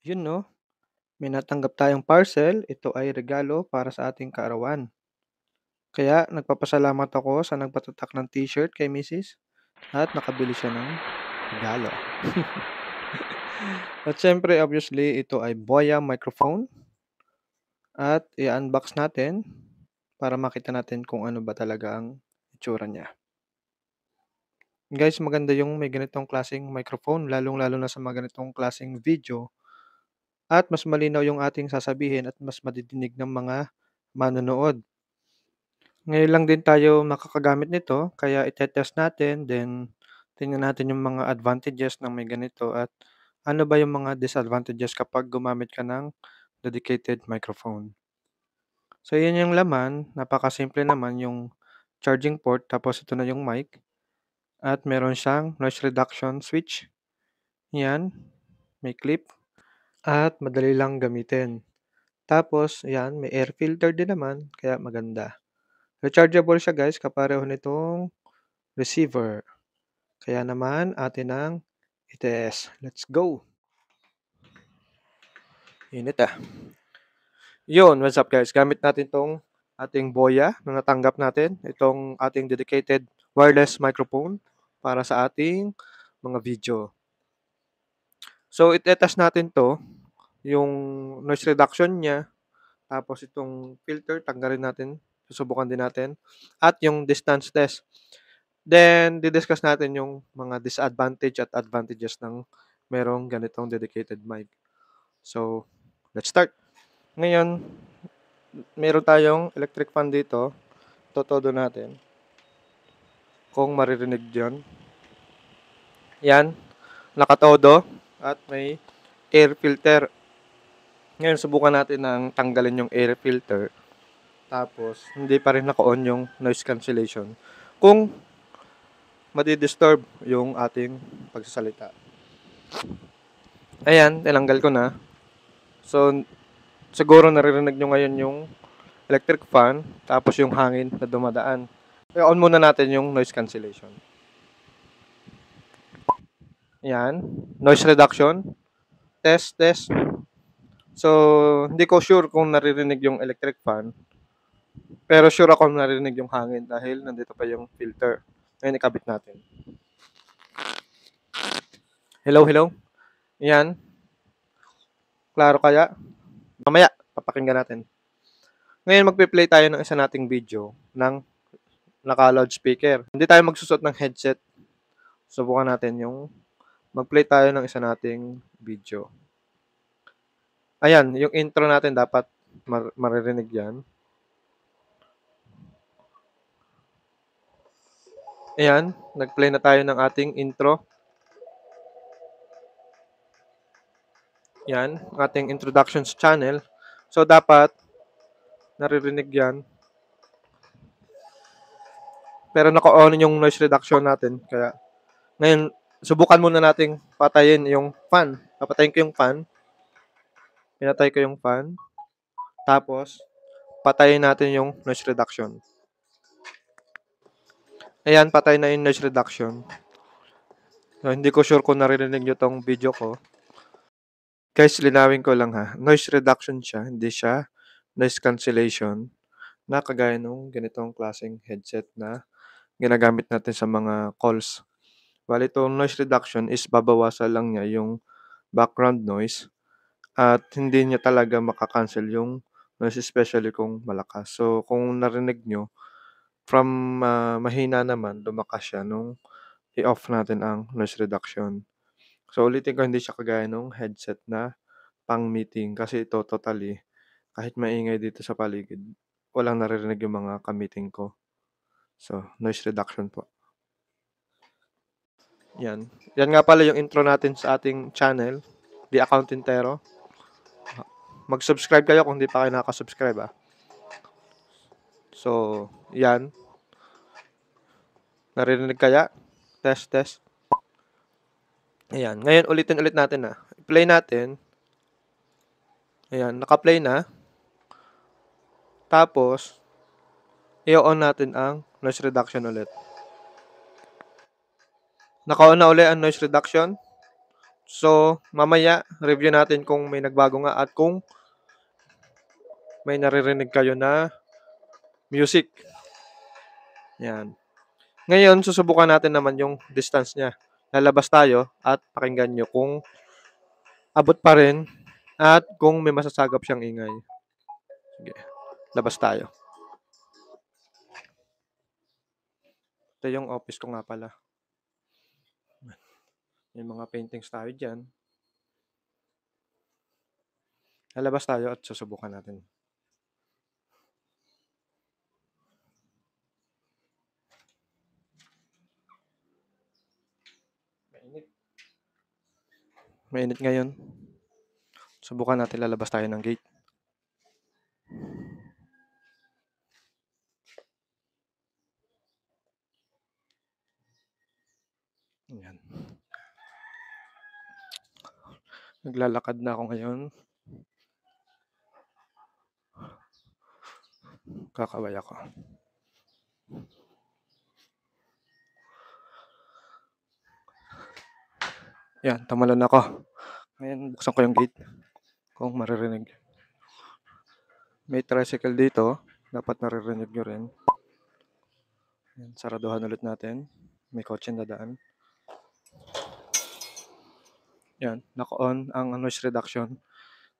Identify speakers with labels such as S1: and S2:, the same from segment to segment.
S1: Yun 'no, may natanggap tayong parcel. Ito ay regalo para sa ating kaarawan. Kaya nagpapasalamat ako sa nagpatatak ng t-shirt kay Misis at nakabili siya ng regalo. At siyempre obviously ito ay Boya microphone at i-unbox natin para makita natin kung ano ba talaga ang itsura niya. Guys, maganda yung may ganitong klaseng microphone lalong-lalo na sa mga ganitong klaseng video at mas malinaw yung ating sasabihin at mas madidinig ng mga manonood. Ngayon lang din tayo makakagamit nito kaya ite-test natin then tingnan natin yung mga advantages ng may ganito at ano ba yung mga disadvantages kapag gumamit ka ng dedicated microphone. So yun yung laman, napakasimple naman yung charging port tapos ito na yung mic at meron siyang noise reduction switch. Yan, may clip at madali lang gamitin. Tapos yan, may air filter din naman kaya maganda. Rechargeable siya guys kapareho nitong receiver. Kaya naman atin ang i-test. Let's go! Init ah. Yun, what's up guys? Gamit natin tong ating Boya na natanggap natin. Itong ating dedicated wireless microphone para sa ating mga video. So, itetest natin to, yung noise reduction niya, tapos itong filter, tanggalin natin, susubukan din natin, at yung distance test. Then, didiscuss natin yung mga disadvantage at advantages ng merong ganitong dedicated mic. So, let's start. Ngayon, meron tayong electric fan dito. Totodo natin. Kung maririnig yun. Yan, nakatodo at may air filter. Ngayon, subukan natin ng tanggalin yung air filter. Tapos, hindi pa rin naka-on yung noise cancellation. Kung madidisturb yung ating pagsasalita. Ayan, tinanggal ko na. So, siguro naririnig nyo ngayon yung electric fan, tapos yung hangin na dumadaan. I-on muna natin yung noise cancellation. Ayan, noise reduction. Test, test. So, hindi ko sure kung naririnig yung electric fan. Pero sure ako naririnig yung hangin dahil nandito pa yung filter. Ngayon, ikabit natin. Hello, hello. Ayan. Klaro kaya? Mamaya, papakinggan natin. Ngayon, magpe-play tayo ng isa nating video ng naka-loudspeaker. Hindi tayo magsusot ng headset. Subukan natin yung mag-play tayo ng isa nating video. Ayan, yung intro natin dapat maririnig yan. Ayan, nag-play na tayo ng ating intro. Yan, ating introductions channel. So, dapat naririnig yan. Pero naka-on yung noise reduction natin. Kaya, ngayon, subukan muna nating patayin yung fan. Papatayin ko yung fan. Pinatay ko yung fan. Tapos, patayin natin yung noise reduction. Ayan, patay na yung noise reduction. So, hindi ko sure kung naririnig nyo tong video ko. Guys, linawin ko lang ha. Noise reduction siya, hindi siya noise cancellation na kagaya nung ganitong klaseng headset na ginagamit natin sa mga calls. Bali, itong noise reduction is babawasan lang niya yung background noise at hindi niya talaga makakancel yung noise, especially kung malakas. So, kung narinig nyo, from mahina naman, lumakas siya nung i-off natin ang noise reduction. So, ulitin ko, hindi siya kagaya nung headset na pang meeting kasi ito totally, kahit maingay dito sa paligid, walang naririnig yung mga ka-meeting ko. So, noise reduction po. Yan. Yan nga pala yung intro natin sa ating channel, The Accountintero. Mag-subscribe kayo kung hindi pa kayo nakaka-subscribe ah. So, yan. Naririnig kaya? Test, test. Ayan. Ngayon, ulitin ulit natin ah. Play natin. Ayan, naka-play na. Tapos, i-on natin ang noise reduction ulit. Naka-on na ulit ang noise reduction. So, mamaya review natin kung may nagbago nga at kung may naririnig kayo na music. Yan. Ngayon, susubukan natin naman yung distance niya. Lalabas tayo at pakinggan nyo kung abot pa rin at kung may masasagap siyang ingay. Sige, labas tayo. Ito yung office ko nga pala. May mga paintings tayo dyan. Lalabas tayo at susubukan natin. Mainit ngayon. Subukan natin, lalabas tayo ng gate. Ayan. Naglalakad na ako ngayon. Kakaway ako. Yan, tamalan ako. Ngayon, buksan ko yung gate kung maririnig. May tricycle dito. Dapat naririnig nyo rin. Yan, saraduhan ulit natin. May kotse na daan. Yan, naka-on ang noise reduction.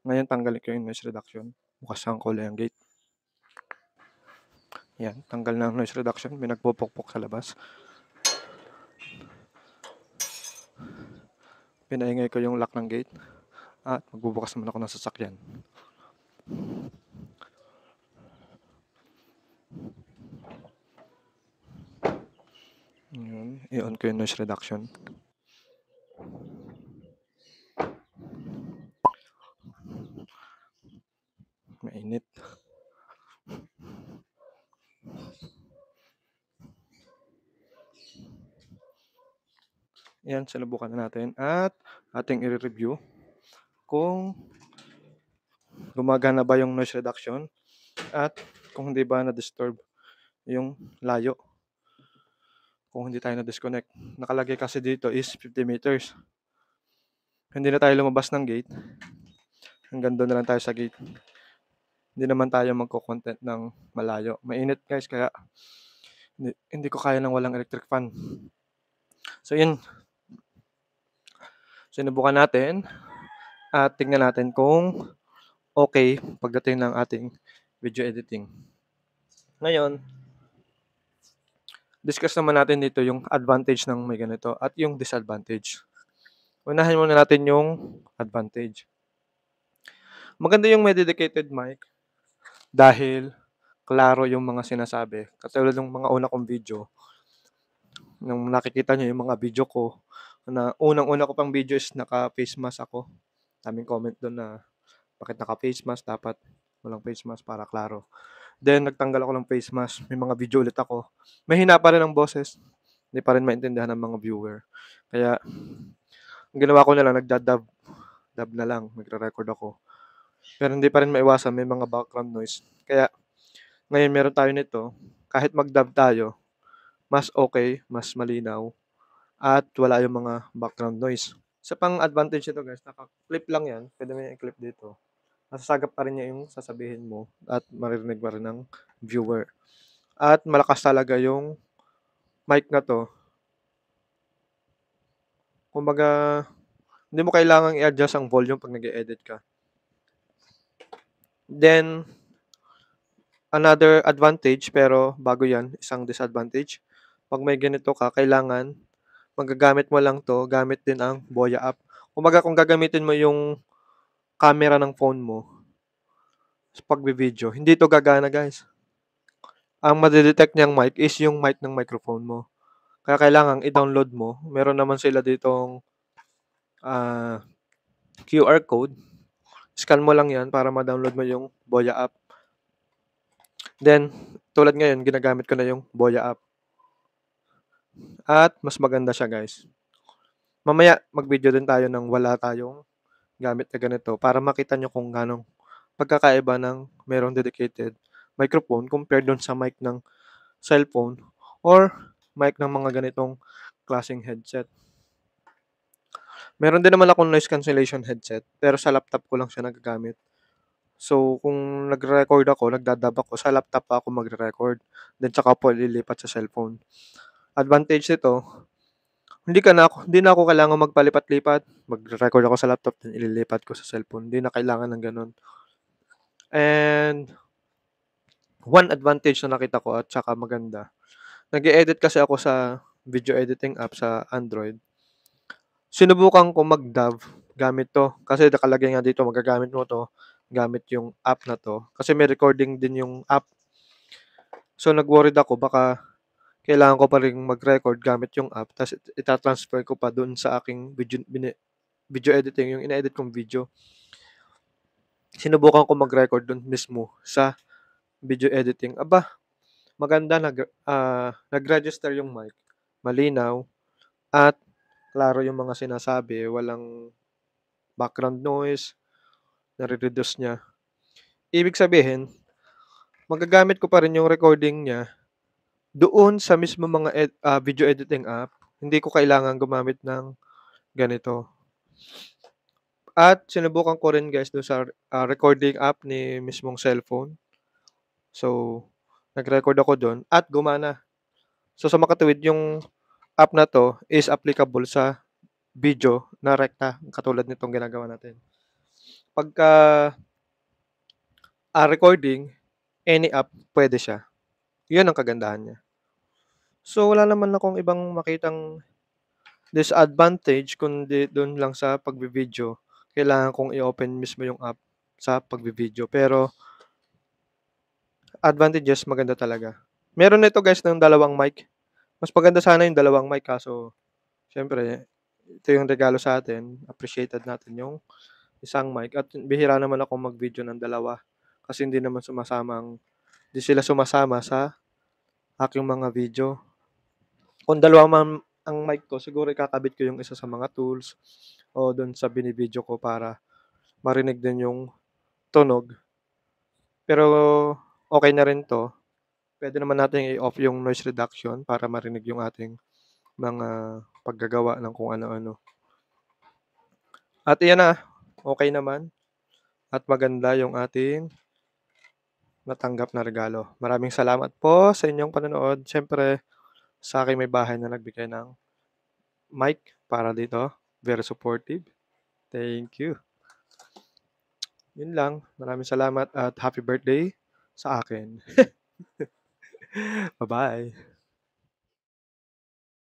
S1: Ngayon, tanggalin ko yung noise reduction. Bukas ang kulay ang gate. Yan, tanggal na ang noise reduction. May nagpupukpok sa labas. Pinaingay ko yung lock ng gate. At magbubukas naman ako ng sasakyan. Yun, i-on ko yung noise reduction. Mainit. Yan, sinubukan na natin at ating i-review kung gumagana ba yung noise reduction at kung hindi ba na-disturb yung layo. Kung hindi tayo na-disconnect. Nakalagay kasi dito is 50 meters. Hindi na tayo lumabas ng gate. Hanggang doon na lang tayo sa gate. Hindi naman tayo magko-content ng malayo. Mainit guys, kaya hindi ko kaya ng walang electric fan. So yun. Sinubukan natin at tingnan natin kung okay pagdating ng ating video editing. Ngayon, discuss naman natin dito yung advantage ng may ganito at yung disadvantage. Unahin muna natin yung advantage. Maganda yung may dedicated mic dahil klaro yung mga sinasabi. Katulad ng mga una kong video, nung nakikita nyo yung mga video ko, na unang-una ko pang video is naka-face mask ako. Daming comment doon na bakit naka-face mask, dapat walang face mask para klaro. Then, nagtanggal ako ng face mask. May mga video ulit ako. Mahina pa rin ang boses. Hindi pa rin maintindihan ng mga viewer. Kaya, ang ginawa ko na lang, nagdadub. Dub na lang. Magre-record ako. Pero hindi pa rin maiwasan. May mga background noise. Kaya, ngayon meron tayo nito. Kahit mag-dub tayo, mas okay, mas malinaw, at wala yung mga background noise. Sa pang advantage nito guys, naka-clip lang yan. Pwede mo yung i-clip dito. Masasagap pa rin niya yung sasabihin mo at maririnig pa rin ng viewer. At malakas talaga yung mic na to. Kumbaga, hindi mo kailangang i-adjust ang volume pag nag-e-edit ka. Then, another advantage, pero bago yan, isang disadvantage. Pag may ganito ka, kailangan magagamit mo lang to, gamit din ang Boya app. Kumbaga, kung gagamitin mo yung camera ng phone mo sa pagbe-video, hindi to gagana guys. Ang madidetect niyang mic is yung mic ng microphone mo. Kaya kailangan i-download mo. Meron naman sila ditong QR code. Scan mo lang yan para ma-download mo yung Boya app. Then, tulad ngayon, ginagamit ko na yung Boya app. At mas maganda siya guys. Mamaya, mag-video din tayo ng wala tayong gamit na ganito para makita nyo kung ganong pagkakaiba ng merong dedicated microphone compared dun sa mic ng cellphone or mic ng mga ganitong klaseng headset. Meron din naman akong noise cancellation headset, pero sa laptop ko lang siya nagagamit. So, kung nagre-record ako, nagda-dub ako, sa laptop pa ako magre-record. Then tsaka po ililipat sa cellphone. Advantage nito, hindi na ako kailangang magpalipat-lipat. Magre-record ako sa laptop, then ililipat ko sa cellphone. Hindi na kailangan ng gano'n. And one advantage na nakita ko at saka maganda, nag-e-edit kasi ako sa video editing app sa Android. Sinubukan ko mag-DAW gamit 'to, kasi nakalagay nga dito magagamit mo 'to gamit yung app na 'to, kasi may recording din yung app. So, nag-worried ako baka kailangan ko pa ring mag-record gamit yung app ta's ita-transfer ko pa dun sa aking video editing, yung ine-edit kong video. Sinubukan ko mag-record dun mismo sa video editing. Aba, maganda nag-register yung mic, malinaw at klaro yung mga sinasabi, walang background noise, nare-reduce niya. Ibig sabihin, magagamit ko pa rin yung recording niya doon sa mismo mga video editing app. Hindi ko kailangan gumamit ng ganito. At sinubukan ko rin guys doon sa recording app ni mismong cellphone. So, nag-record ako doon at gumana. So, sa makatuwid yung app na 'to is applicable sa video na rekta katulad nitong ginagawa natin. Pagka, recording, any app puwede siya. 'Yun ang kagandahan niya. So, wala naman akong ibang makitang disadvantage kundi dun lang sa pagvi-video. Kailangan kong i-open mismo yung app sa pagvi-video. Pero advantages maganda talaga. Meron nito guys ng dalawang mic. Mas maganda sana yung dalawang mic kaso siyempre ito yung regalo sa atin. Appreciated natin yung isang mic at bihira naman akong mag-video ng dalawa kasi hindi sila sumasama sa aking mga video. Kung dalawa man ang mic ko, siguro ikakabit ko yung isa sa mga tools o dun sa bini-video ko para marinig din yung tunog. Pero okey na rin 'to. Puwede naman nating i-off yung noise reduction para marinig yung ating mga paggagawa ng kung ano-ano. At iyan na, okey naman at maganda yung ating natanggap na regalo. Maraming salamat po sa inyong panonood. Siyempre sa aking may bahay na nagbigay ng mic para dito, very supportive. Thank you. Yun lang, maraming salamat at happy birthday sa akin. Ba-bye.